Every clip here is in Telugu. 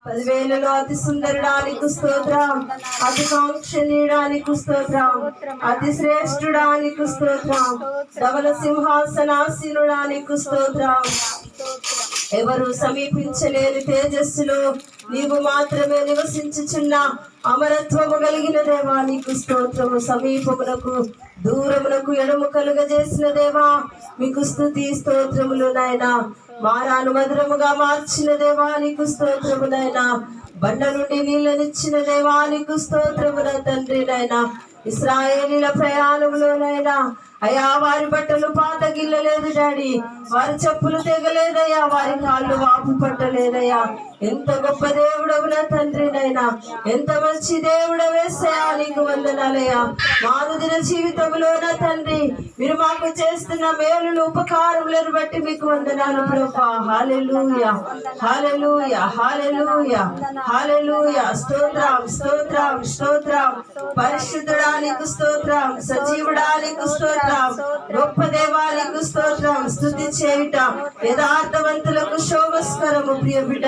10,000లో అతి సుందరుడానికి స్తోత్రం, అతి కాంక్షణీయుడానికి స్తోత్రం, అతి శ్రేష్ఠుడానికి స్తోత్రం, ధవల సింహాసనాసీనుడానికి స్తోత్రం. ఎవరు సమీపించలేని తేజస్సులో నీవు మాత్రమే నివసించుచున్న అమరత్వము కలిగిన దేవా నీకు స్తోత్రము. సమీపమునకు దూరమునకు ఎడము కలుగజేసిన దేవా మీకు స్తుతి స్తోత్రములు నాయనా. మారాను మధురముగా మార్చిన దేవా నీకు స్తోత్రము నాయనా. బండ నుండి నీళ్ళనిచ్చిన దేవా నీకు స్తోత్రమున తండ్రి నాయనా. ఇశ్రాయేలీల ప్రయాణంలోనైనా అయ్యా వారి బట్టలు పాత గిల్లలేదు డాడీ, వారి చెప్పులు తెగలేదయ్యా, వారి కాళ్ళు వాపు పట్టలేదయ్యా. ఎంత గొప్ప దేవుడవు నా తండ్రినైనా, ఎంత మంచి దేవుడవేసయ్యా నీకు వందనాలయ్యా. మానుదిన జీవితంలో నా తండ్రి మీరు మాకు చేస్తున్న మేలును ఉపకారములను బట్టి మీకు వందనాలు ప్రభువా. హల్లెలూయా హల్లెలూయా హల్లెలూయా హల్లెలూయా. స్తోత్రం స్తోత్రం స్తోత్రం. పరిశుద్ధుడానికి స్తోత్రం, సజీవుడానికి స్తోత్రం, గొప్ప దేవానికి స్తోత్రం. స్తుతి చేయుట యథార్థవంతులకు శోభస్కరము ప్రియ బిడ్డ.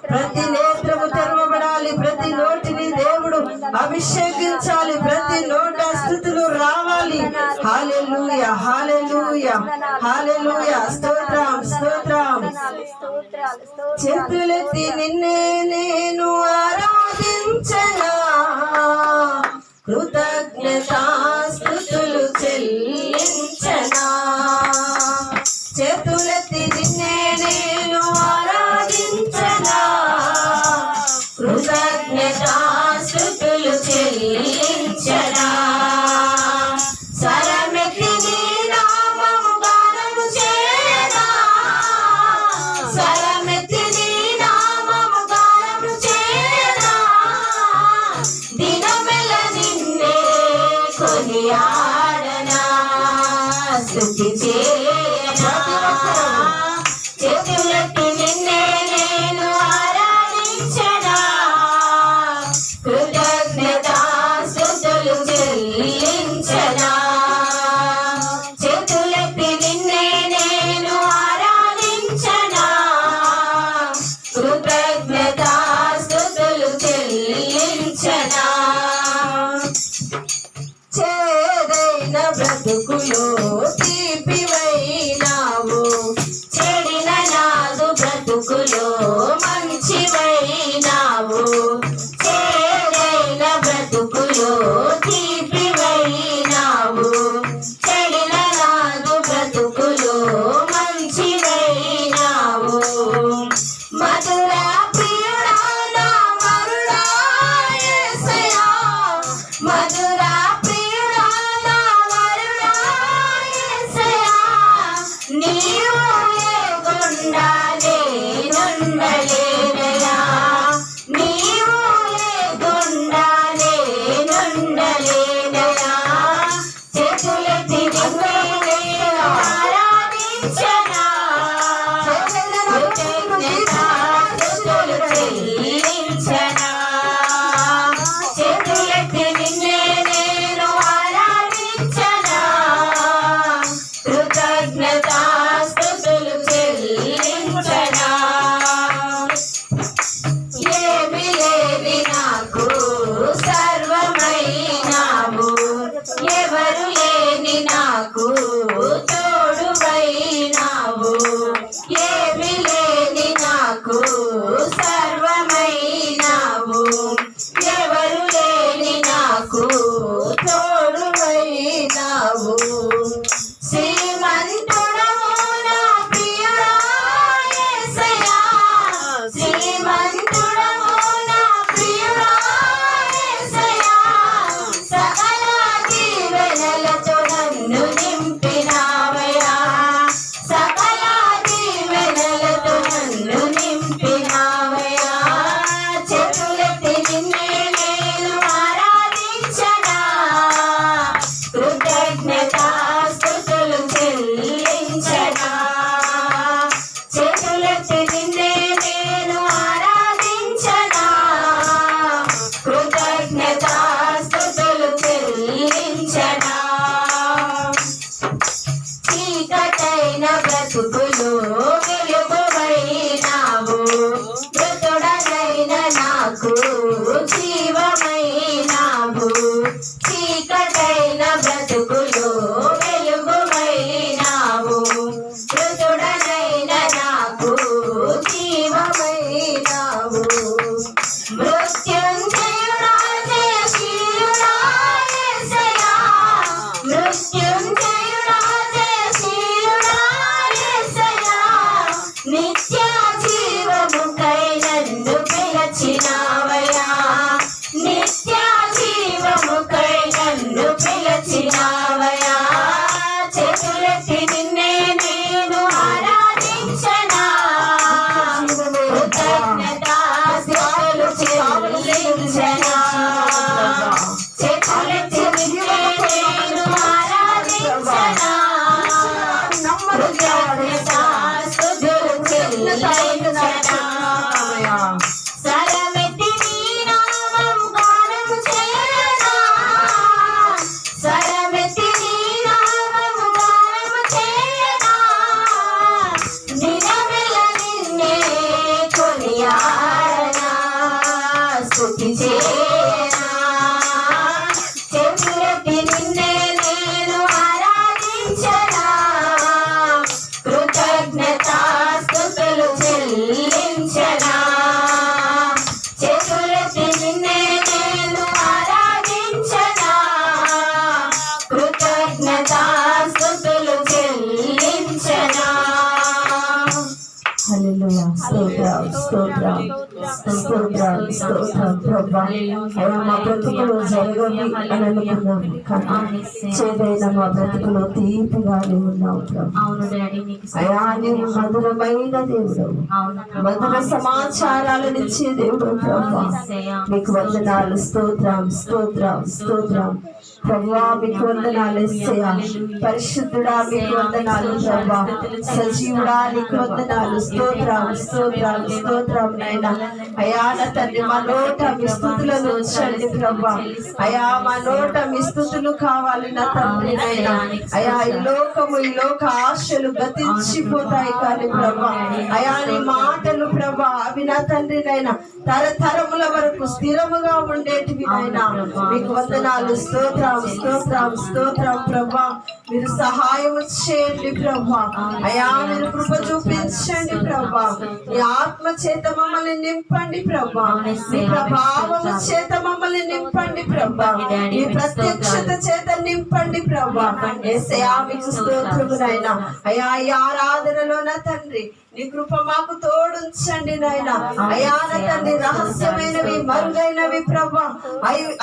ప్రతి నేత్రము తెరవబడాలి, ప్రతి నోటిని దేవుడు అభిషేకించాలి, ప్రతి నోట స్తుతులు రావాలి. హల్లెలూయా హల్లెలూయా హల్లెలూయా. స్తోత్రం స్తోత్రం. చేతులెత్తి నిన్నే నేను ఆరాధించనా, కృతజ్ఞతాస్తుతులు చెల్లించనా. చేతులెత్తి నిన్నే నేను ఆరాధించనా, కృతజ్ఞతాస్తుతులు చెల్లించనా. స్వరమెత్తి నీ నామము గానము చేయనా, స్వరమెత్తి నీ నామము గానము చేయనా. దినమెల్ల నిన్నే కొనియాడనా, స్తుతి చేయనా. చేతులెత్తి నిన్నే నేను ఆరాధించనా, కృతజ్ఞతాస్తుతులు చెల్లించనా. చేతులెత్తి నిన్నే నేను ఆరాధించనా, కృతజ్ఞతాస్తుతులు చెల్లించనా. చేదైన బ్రతుకులో తీపివైనావు, చెడిన నాదు బ్రతుకులో మంచివైనావు. చేదైన బ్రతుకులో తీపివైనావు, చెడిన నాదు బ్రతుకులో మంచివైనావు. మధుర ప్రియుడా నా వరుడా యేసయ్యా, మధుర ప్రియుడా నా వరుడా యేసయ్యా. నీవు లేకుండా నేనుండలేనయ్యా, నీవు ఉన్నావు. మృత్యుంజయుడా జయశీలుడా యేసయ్యా, మృత్యుంజయుడా జయశీలుడా యేసయ్యా, నిత్య జీవముకై నన్ను పిలచినావయ్యా, నిత్య జీవముకై నన్ను పిలచినావయ్యా. చేతులెత్తి నిన్నే నేను ఆరాధించనా, కృతజ్ఞతాస్తుతులు చెల్లించనా. చేతులెత్తి నిన్నే నేను ఆరాధించనా, కృతజ్ఞతాస్తుతులు చెల్లించనా. స్వరమెత్తి నీ నామం గానము చేయనా, స్వరమెత్తి నీ నామం గానము చేయనా. దినమెల్ల నిన్నే కొనియాడనా, స్తుతి చేయనా. చేతులెత్తి నిన్నే నేను ఆరాధించనా, కృతజ్ఞతాస్తుతులు చెల్లించనా. చేతులెత్తి నిన్నే నేను ఆరాధించనా, కృతజ్ఞతాస్తుతులు చెల్లించనా. హల్లెలూయా. స్తోత్రం స్తోత్రం స్తోత్రం స్తోత్రం ప్రభా. అయ్యా మా బ్రతుకులు జరగవి అని అనుకున్నాము, కానీ చేదైన మా బ్రతుకులో తీపిగానే ఉన్నావు ప్రభా. అయ్యా నీవు మధురమైన దేవుడు, మధుర సమాచారాలను ఇచ్చే దేవుడు ప్రభా. మీకు వందనాలు. స్తోత్రం స్తోత్రం స్తోత్రం ప్రభా. మీకు వందనాలు యేసయ్యా. పరిశుద్ధుడా మీకు వందనాలు ప్రభా. సజీవుడా నీకు వందనాలు. స్తోత్రం స్తోత్రం స్తోత్రం నైనా. అయా నా తండ్రి మా నోట మీ స్తుతులను ఉంచండి ప్రభా. అయా మా నోట మీ స్తుతులు కావాలి నా తండ్రి నైనా. అయా ఈ లోక ఆశలు గతించిపోతాయి కానీ ప్రభా, అయా నీ మాటలు ప్రభా అవి నా తండ్రి నైనా తరతరముల వరకు స్థిరముగా ఉండేటివి నైనా. మీకు వందనాలు. స్తోత్రం స్తోత్రం స్తోత్రం ప్రభా. మీరు సహాయం చేయండి ప్రభా. అయా మీరు కృప చూపించండి ప్రభా. మీ ఆత్మ చేత మమ్మల్ని నింపండి ప్రభా. మీ ప్రభావము చేత మమ్మల్ని నింపండి ప్రభా. మీ ప్రత్యక్షత చేత నింపండి ప్రభా. యేసయ్యా మీకు స్తోత్రము నాయనా. అయా ఈ ఆరాధనలో నా తండ్రి నీ కృప మాకు తోడుంచండి నాయనా. అయా నా తండ్రి రహస్యమైనవి మరుగైనవి ప్రభా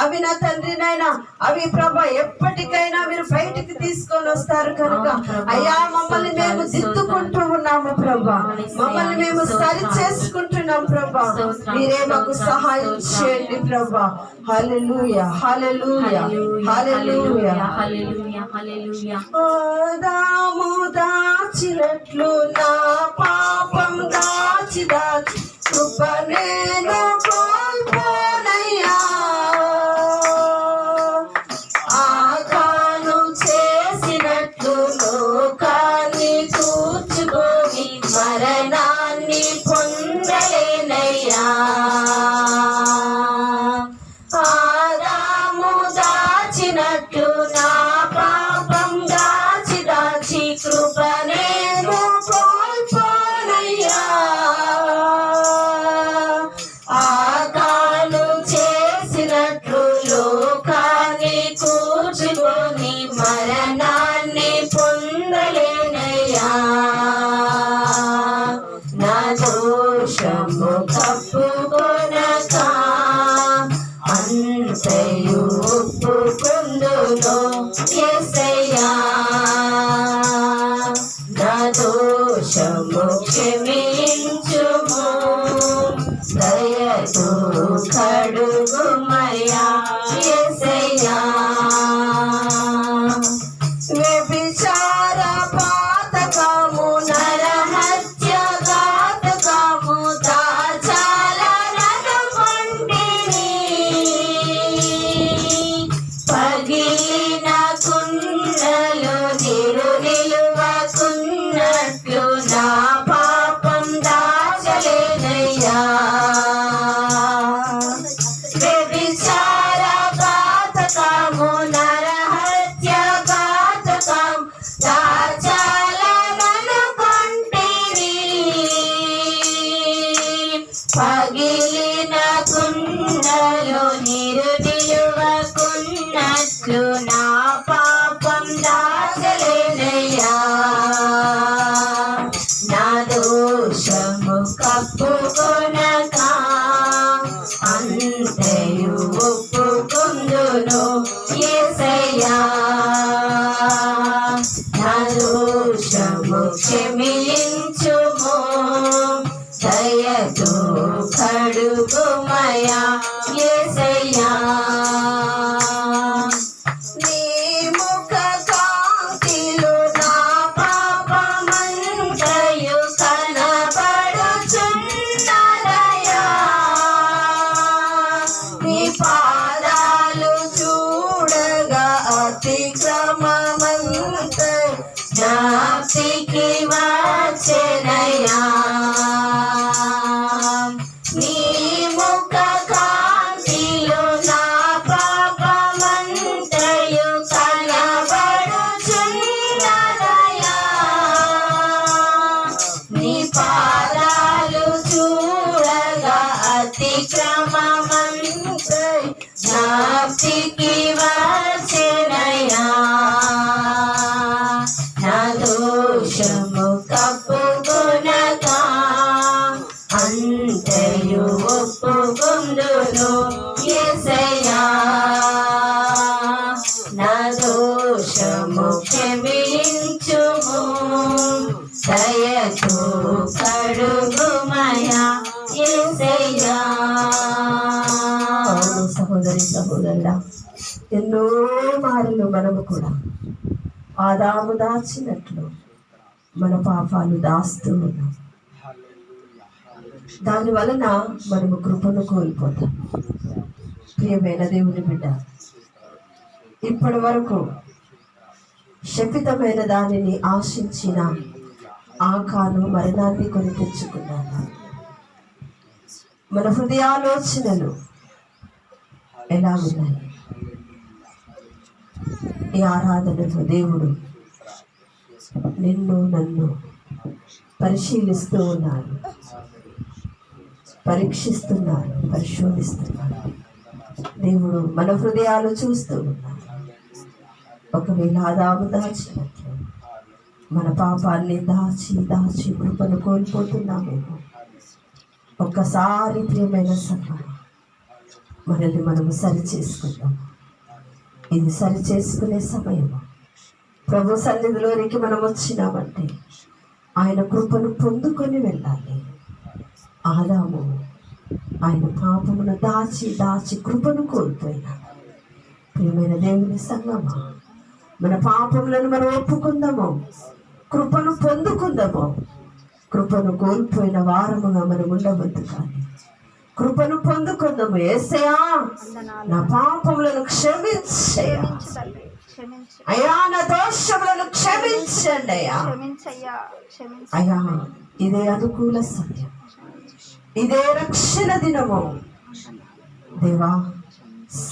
అవి నా తండ్రి నాయనా, అవి ప్రభా ఎప్పటికైనా మీరు బయటికి తీసుకొని వస్తారు కనుక అయా మమ్మల్ని మేము దిద్దుకుంటూ ఉన్నాము ప్రభా. మమ్మల్ని మేము సరి చేసుకుంటున్నాం ప్రభా. మీరే మాకు సహాయం చేయండి ప్రభా. హల్లెలూయా హల్లెలూయా హల్లెలూయా హల్లెలూయా. ఆదాము దాచినట్లు నా పాపం దాచి దాచి కృప నేను కోల్పోనయ్యా. ఆకాను చేసినట్లు లోకాన్ని కూర్చుకొని మరణాన్ని పొందలేనయ్యా. ఆదాము దాచినట్లు నా పాపం దాచి దాచి కృప నేను కోల్పోనయ్యా. ఆకాను చేసినట్లు లోకాన్ని కూర్చుకొని మరణాన్ని పొందలేనయ్యా. నా దోషము కప్పుకొనక అంతయు ఒప్పుకొందును యేసయ్యా. నా దోషము క్షమించుము, దయతో కడుగుమయ్యా యేసయ్యా. వ్యభిచార పాతకము నరహత్య ఘాతకము దాచాలననుకొంటిని. పగిలిన కుండలు నిలువకున్నట్లు నా పాపం దాచలేనయ్యా. వ్యభిచార ఘాత పగిలిన కుండలో నీరు నిలువకున్నట్లు నా పాపం దాచలేనయ్యా. నా దోషము కప్పుకొనక అంతయు ఒప్పుకొందును యేసయ్యా. నా దోషము క్షమించుము, దయతో కడుగుమయా యేసయ్యా. నీ ముఖ కాంతిలో నా పాపమంతయు కనబడుచున్నదయా. నీ పాదాలు చూడగా అతిక్రమమంత జ్ఞాప్తికి వచ్చెనయ్యా. నీ ముఖ కాంతిలో నా పాపమంతయు కనబడుచున్నదయా. నీ పాదాలు చూడగా అతిక్రమమంత జ్ఞాప్తికి వచ్చెనయ్యా. నా దోషము కప్పుకొనక అంతయు ఒప్పుకొందును యేసయ్యా. నా దోషము క్షమించుము, దయతో కడుగుమయా యేసయ్యా. సహోదరి సహోదరుడా, ఎన్నో మార్లు మనము కూడా ఆదాము దాచినట్లు మన పాపాలు దాస్తూ ఉన్నాం. దాని వలన మనము కృపను కోల్పోతాం. ప్రియమైన దేవుని బిడ్డ, ఇప్పటి వరకు శపితమైన దానిని ఆశించిన ఆకాను మరణాన్ని కొని తెచ్చుకున్నాను. మన హృదయాలోచనలు ఎలా ఉన్నాయి? ఈ ఆరాధనలో దేవుడు నిన్ను నన్ను పరిశీలిస్తూ ఉన్నారు, పరీక్షిస్తున్నారు, పరిశోధిస్తున్నారు. దేవుడు మన హృదయాలు చూస్తూ ఉన్నారు. ఒకవేళ ఆదాము దాచినట్లు మన పాపాన్ని దాచి దాచి కృపను కోల్పోతున్నామేమో. ఒక్కసారి ప్రియమైన సమయం మనల్ని మనము సరి చేసుకుందాం. ఇది సరి చేసుకునే సమయము. ప్రభు సన్నిధిలోనికి మనం వచ్చినామంటే ఆయన కృపను పొందుకొని వెళ్ళాలి. ఆదాము ఆయన పాపమును దాచి దాచి కృపను కోల్పోయినాడు. ప్రియమైన దేవుని సంగమా, మన పాపములను మనం ఒప్పుకుందాము, కృపను పొందుకుందాము. కృపను కోల్పోయిన వారముగా మనం ఉండవద్దు, కానీ కృపను పొందుకుందాము. యేసయ్యా, నా పాపములను క్షమించయ్యా, అయ్యా నా దోషములను క్షమించండి అయ్యా. అయ్యా, ఇదే అనుకూల సమయం, ఇదే రక్షణ దినము. దేవా,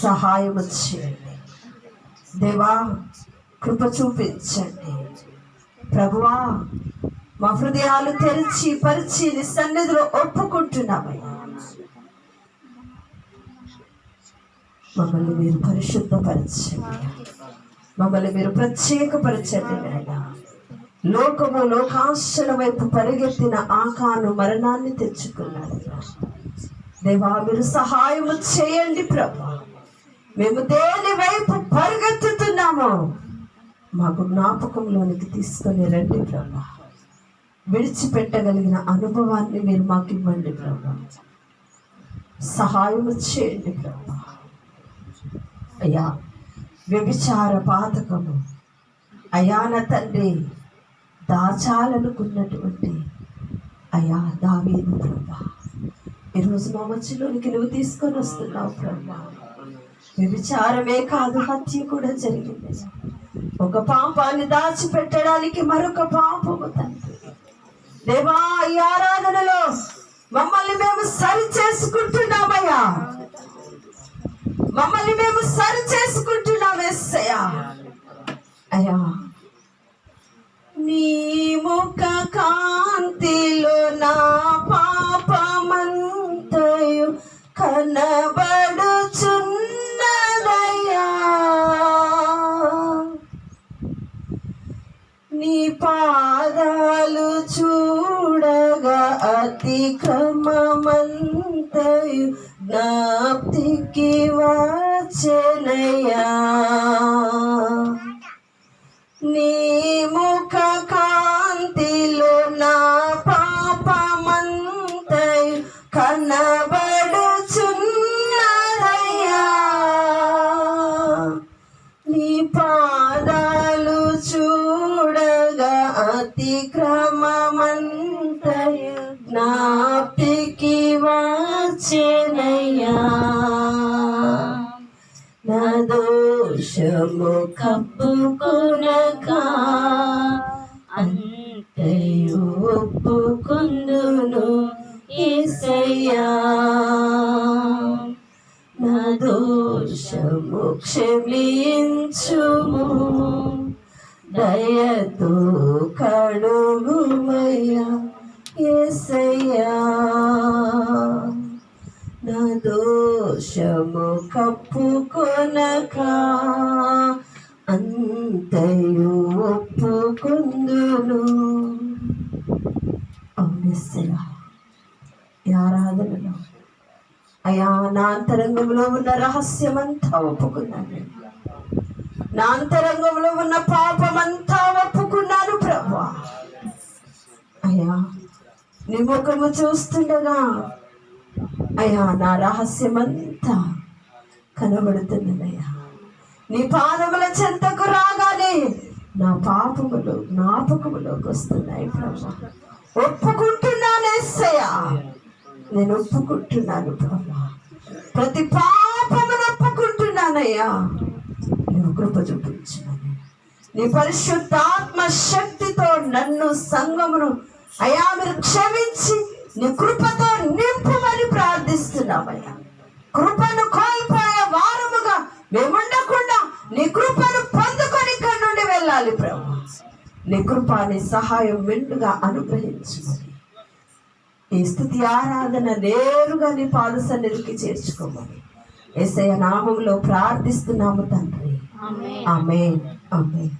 సహాయము చేయండి. దేవా, కృప చూపించండి. ప్రభువా, మా హృదయాలు తెరిచి పరిచి నీ సన్నిధిలో ఒప్పుకుంటున్నామయ్యా. మమ్మల్ని మీరు పరిశుద్ధపరచండి, మమ్మల్ని మీరు ప్రత్యేకపరచండి నాయనా. లోకము లోకాశల వైపు పరిగెత్తిన ఆకాను మరణాన్ని తెచ్చుకున్నాడు. దేవా, మీరు సహాయము చేయండి ప్రభా. మేము దేని వైపు పరిగెత్తుతున్నామో మాకు జ్ఞాపకంలోనికి తీసుకొని రండి ప్రభా. విడిచిపెట్టగలిగిన అనుభవాన్ని మీరు మాకు ఇవ్వండి ప్రభా. సహాయము చేయండి ప్రభా. అయ్యా, వ్యభిచార పాతకము అయ్యా నా తండ్రి దాచాలనుకున్నటువంటి అయ్యా దావీదు ప్రభా, ఈరోజు మా మధ్యలోనికి నువ్వు తీసుకొని వస్తున్నావు ప్రభా. వ్యభిచారమే కాదు, హత్య కూడా జరిగింది. ఒక పాపాన్ని దాచిపెట్టడానికి మరొక పాపము తండ్రి. దేవా, ఈ ఆరాధనలో మమ్మల్ని మేము సరి చేసుకుంటున్నామయ్యా, మమ్మల్ని మేము సరి చేసుకుంటున్నాం యేసయ్యా. అయ్యా, నీ ముఖ కాంతిలో నా పాపమంతయు కనబడుచున్నదయ్యా. నీ పాదాలు చూడగా అతిక్రమమంతయు జ్ఞాప్తికి వచ్చెనయ్యా. నీ ముఖ కాంతిలో నా పాపమంతయు కనబడుచున్నదయ్యా. నీ పాదాలు చూడగా అతిక్రమమంతయు జ్ఞాప్తికి వచ్చెనయ్యా. నా దోషము కప్పుకొనక అంతయు ఒప్పుకొందును యేసయ్యా. నా దోషము క్షమించుము, దయతో కడుగుమయ్యా యేసయ్యా. నా దోషము కప్పుకొనక అంతయు ఒప్పుకొందును. అవునేసయ్యా, ఈ ఆరాధనలో అయ్యా నా అంతరంగంలో ఉన్న రహస్యమంతా ఒప్పుకున్నాను. నా అంతరంగంలో ఉన్న పాపమంతా ఒప్పుకున్నాను ప్రభువా. అయ్యా నీ ముఖము చూస్తుండగా అయ్యా నా రహస్యమంతా కనబడుతున్నదయ్యా. నీ పాదముల చెంతకు రాగానే నా పాపములు జ్ఞాపకములోకి వస్తున్నాయి ప్రభువా. ఒప్పుకుంటున్నాను యేసయ్యా, నేను ఒప్పుకుంటున్నాను ప్రభువా. ప్రతి పాపమును ఒప్పుకుంటున్నానయ్యా. నువ్వు కృప చూపించాను. నీ పరిశుద్ధాత్మ శక్తితో నన్ను సంఘమును అయ్యా మీరు క్షమించి నీ కృపతో నింపుమని ప్రార్థిస్తున్నామయ్యా. కృపను కోల్పోయే వారముగా మేముండకుండా నీ కృపను పొందుకొని ఇక్కడి నుండి వెళ్ళాలి ప్రభు. నీ కృప నీ సహాయం మెండుగా అనుగ్రహించుమని ఈ స్తుతి ఆరాధన నేరుగా నీ పాద సన్నిధికి చేర్చుకోమని యేసయ్య నామములో ప్రార్థిస్తున్నాము తండ్రి. ఆమేన్. ఆమేన్.